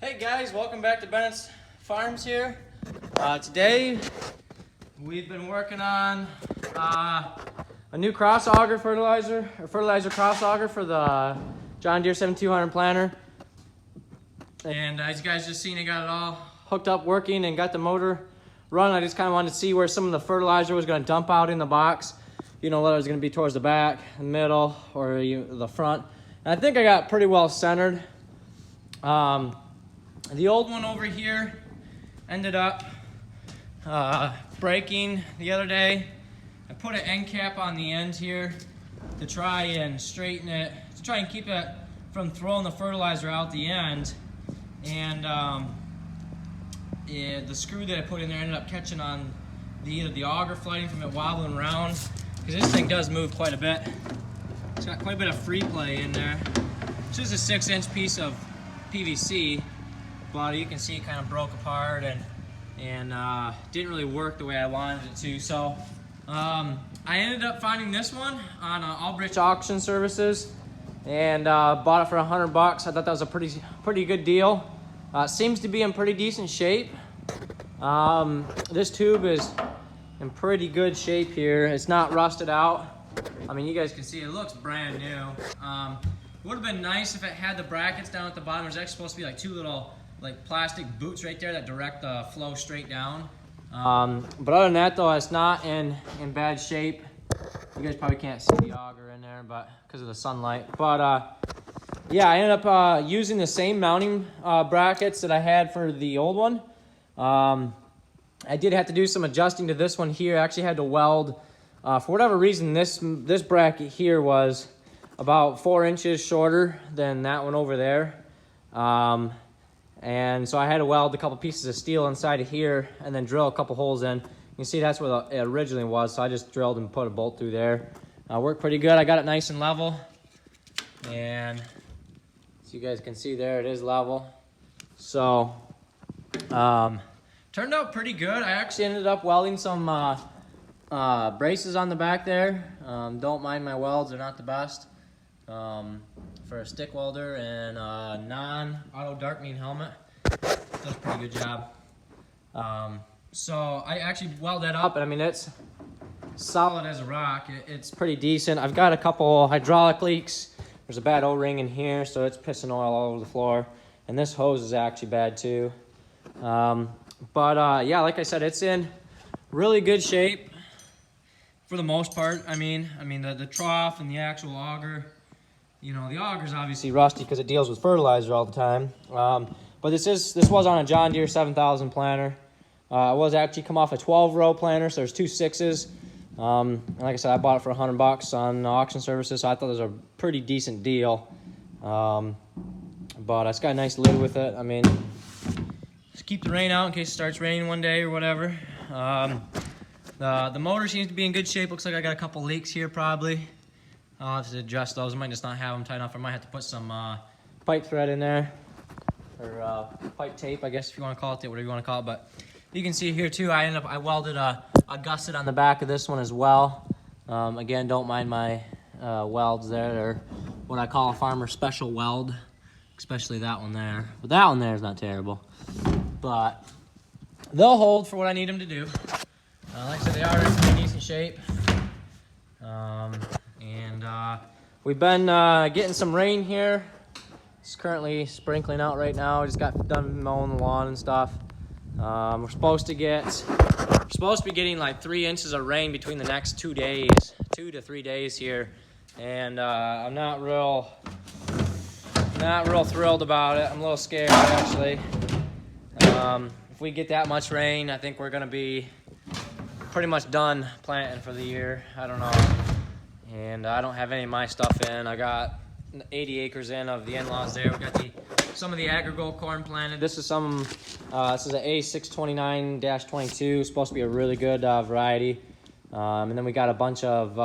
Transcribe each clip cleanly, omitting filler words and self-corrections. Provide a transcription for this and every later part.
Hey guys, welcome back to Bennett's Farms here. Today we've been working on a new cross auger fertilizer, or fertilizer cross auger for the John Deere 7200 planter. And as you guys just seen, I got it all hooked up working and got the motor run. I just kind of wanted to see where some of the fertilizer was going to dump out in the box. You know, whether it was going to be towards the back, the middle, or the front. And I think I got pretty well centered. The old one over here ended up breaking the other day. I put an end cap on the end here to try and straighten it, to try and keep it from throwing the fertilizer out the end. And the screw that I put in there ended up catching on either the auger flooding from it wobbling around, because this thing does move quite a bit. It's got quite a bit of free play in there. It's just a 6-inch piece of PVC. But you can see it kind of broke apart and didn't really work the way I wanted it to. So I ended up finding this one on Auger auction services and bought it for $100. I thought that was a pretty good deal. Seems to be in pretty decent shape. This tube is in pretty good shape here. It's not rusted out. I mean, you guys can see it looks brand new. Would have been nice if it had the brackets down at the bottom. There's actually supposed to be like two little plastic boots right there that direct the flow straight down. But other than that though, it's not in bad shape. You guys probably can't see the auger in there, but because of the sunlight. But yeah, I ended up using the same mounting brackets that I had for the old one. I did have to do some adjusting to this one here. I actually had to weld. For whatever reason, this bracket here was about 4 inches shorter than that one over there. And so I had to weld a couple pieces of steel inside of here and then drill a couple holes in. You can see that's where it originally was, so I just drilled and put a bolt through there. Worked pretty good. I got it nice and level. And as you guys can see there, it is level. So, turned out pretty good. I actually ended up welding some braces on the back there. Don't mind my welds, they're not the best. For a stick welder and a non-auto dark mean helmet. Does a pretty good job. So I actually weld that up, and I mean, it's solid as a rock. It's pretty decent. I've got a couple hydraulic leaks. There's a bad O-ring in here, so it's pissing oil all over the floor. And this hose is actually bad too. Yeah, like I said, it's in really good shape for the most part. I mean the trough and the actual auger. You know, the auger's obviously rusty because it deals with fertilizer all the time. But this was on a John Deere 7000 planter. It was actually come off a 12-row planter, so there's 2 6s. And like I said, I bought it for $100 on auction services, so I thought it was a pretty decent deal. But it's got a nice lid with it. I mean, just keep the rain out in case it starts raining one day or whatever. The motor seems to be in good shape. Looks like I got a couple leaks here probably. I'll have to adjust those. I might just not have them tight enough. I might have to put some pipe thread in there, or pipe tape, I guess, if you want to call it, whatever you want to call it. But you can see here too, I welded a gusset on the back of this one as well. Again, don't mind my welds there. They're what I call a farmer special weld, especially that one there. But that one there is not terrible. But they'll hold for what I need them to do. Like I said, they are in pretty decent shape. We've been getting some rain here. It's currently sprinkling out right now. I just got done mowing the lawn and stuff. We're supposed to be getting like 3 inches of rain between the next 2 days, 2 to 3 days here, and I'm not real thrilled about it. I'm a little scared actually. If we get that much rain, I think we're gonna be pretty much done planting for the year. I don't know. And I don't have any of my stuff in. I got 80 acres in of the in-laws there. We got some of the Agrigold corn planted. This is an A629-22. Supposed to be a really good variety. And then we got a bunch of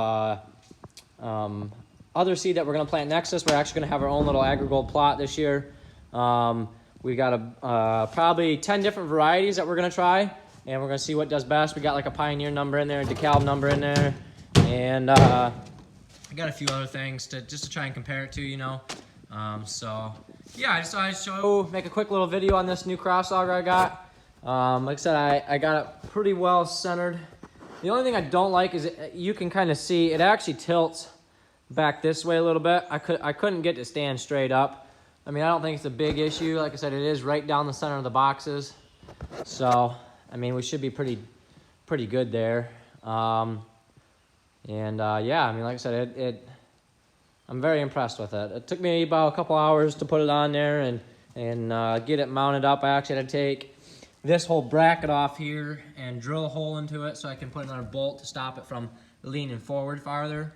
other seed that we're gonna plant next to this. We're actually gonna have our own little Agrigold plot this year. We got probably 10 different varieties that we're gonna try, and we're gonna see what does best. We got like a Pioneer number in there, a DeKalb number in there, and I got a few other things just to try and compare it to, you know. So yeah, I just thought I'd make a quick little video on this new cross auger I got. Like I said, I got it pretty well centered. The only thing I don't like is you can kind of see it actually tilts back this way a little bit. I couldn't get it to stand straight up. I mean, I don't think it's a big issue. Like I said, it is right down the center of the boxes. So, I mean, we should be pretty good there. Yeah, I mean, like I said, I'm very impressed with it. It took me about a couple hours to put it on there and get it mounted up. I actually had to take this whole bracket off here and drill a hole into it so I can put another bolt to stop it from leaning forward farther.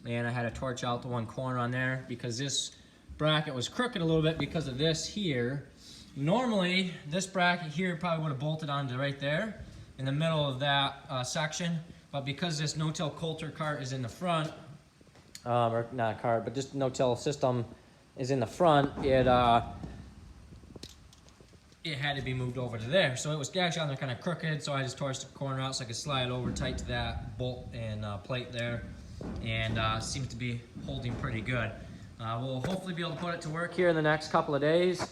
And I had to torch out the one corner on there because this bracket was crooked a little bit because of this here. Normally, this bracket here probably would have bolted onto right there in the middle of that section, but because this no-till coulter cart is in the front, or not a cart, but just no-till system is in the front, it had to be moved over to there. So it was actually on there kind of crooked, so I just torched the corner out so I could slide it over tight to that bolt and plate there, and seems to be holding pretty good. We'll hopefully be able to put it to work here in the next couple of days.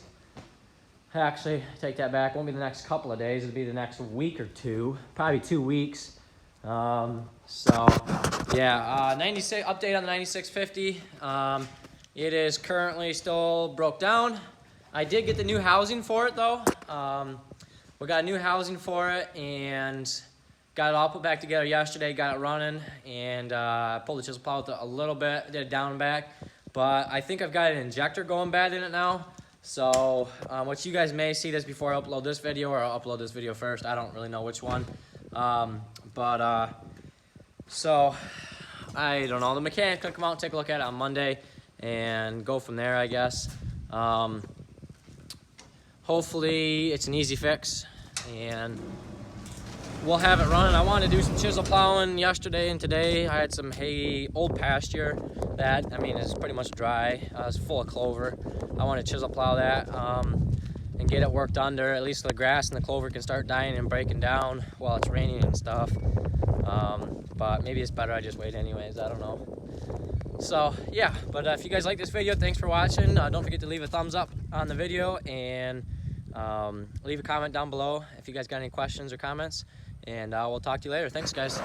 Actually, take that back. It won't be the next couple of days. It'll be the next week or two, probably 2 weeks. So yeah, 96 update on the 9650. It is currently still broke down. I did get the new housing for it though. We got a new housing for it and got it all put back together yesterday. Got it running and pulled the chisel plow with it a little bit, did it down and back. But I think I've got an injector going bad in it now. So what you guys may see this before I upload this video, or I'll upload this video first. I don't really know which one. So I don't know. The mechanic could come out and take a look at it on Monday and go from there, I guess. Hopefully it's an easy fix and we'll have it running. I wanted to do some chisel plowing yesterday and today. I had some hay, old pasture that, I mean, is pretty much dry. It's full of clover. I want to chisel plow that and get it worked under. At least the grass and the clover can start dying and breaking down while it's raining and stuff. But maybe it's better I just wait anyways. I don't know. So yeah, but if you guys like this video, thanks for watching. Don't forget to leave a thumbs up on the video and leave a comment down below if you guys got any questions or comments. And we'll talk to you later. Thanks, guys.